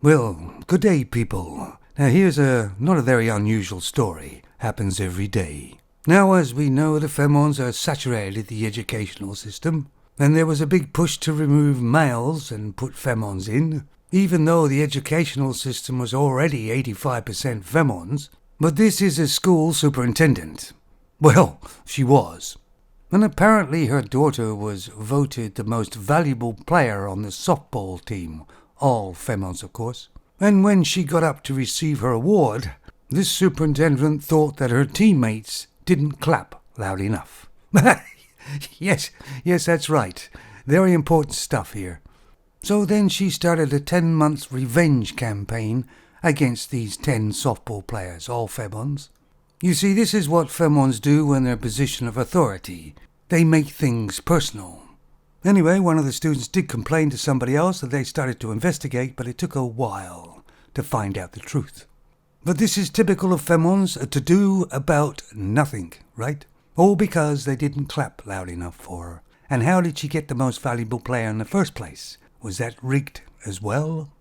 Well, good day, people. Now here's not a very unusual story. Happens every day. Now, as we know, the femons are saturated the educational system, and there was a big push to remove males and put femons in, even though the educational system was already 85% femons. But this is a school superintendent. Well, she was. And apparently her daughter was voted the most valuable player on the softball team, all femons of course. And when she got up to receive her award, this superintendent thought that her teammates didn't clap loud enough. Yes, that's right. Very important stuff here. So then she started a 10-month revenge campaign against these 10 softball players, all femons. You see, this is what femons do in their position of authority. They make things personal. Anyway, one of the students did complain to somebody else that they started to investigate, but it took a while to find out the truth. But this is typical of femons, a to-do about nothing, right? All because they didn't clap loud enough for her. And how did she get the most valuable player in the first place? Was that rigged as well?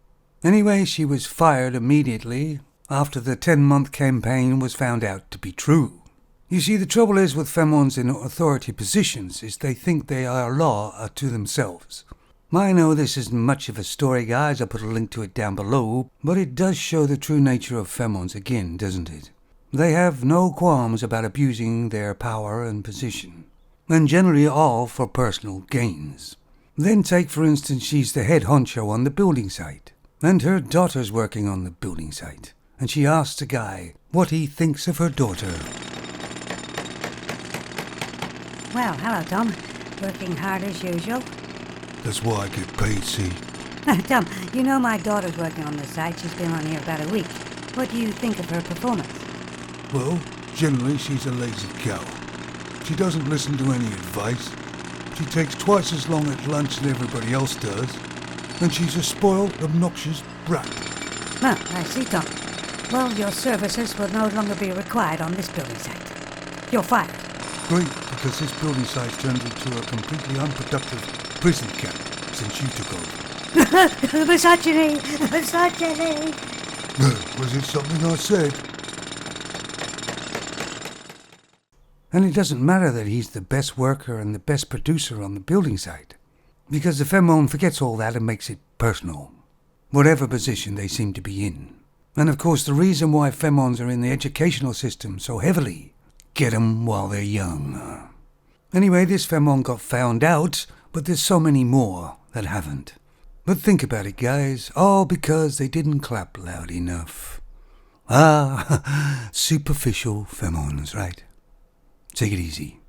Anyway, she was fired immediately after the 10-month campaign was found out to be true. You see, the trouble is with femons in authority positions is they think they are law to themselves. I know this isn't much of a story, guys. I'll put a link to it down below, but it does show the true nature of femons again, doesn't it? They have no qualms about abusing their power and position, and generally all for personal gains. Then take, for instance, she's the head honcho on the building site, and her daughter's working on the building site, and she asks a guy what he thinks of her daughter. Well, hello, Tom. Working hard as usual. That's why I get paid, see? Tom, you know my daughter's working on the site. She's been on here about a week. What do you think of her performance? Well, generally she's a lazy cow. She doesn't listen to any advice. She takes twice as long at lunch than everybody else does. And she's a spoiled, obnoxious brat. Oh, I see, Tom. Well, your services will no longer be required on this building site. You're fired. Great, because this building site's turned into a completely unproductive prison camp since you took over. Misogyny! Misogyny! Was it something I said? And it doesn't matter that he's the best worker and the best producer on the building site, because the femon forgets all that and makes it personal, whatever position they seem to be in. And of course the reason why femons are in the educational system so heavily, get 'em while they're young. Anyway, this femon got found out, but there's so many more that haven't. But think about it, guys, all because they didn't clap loud enough. Superficial femons, right? Take it easy.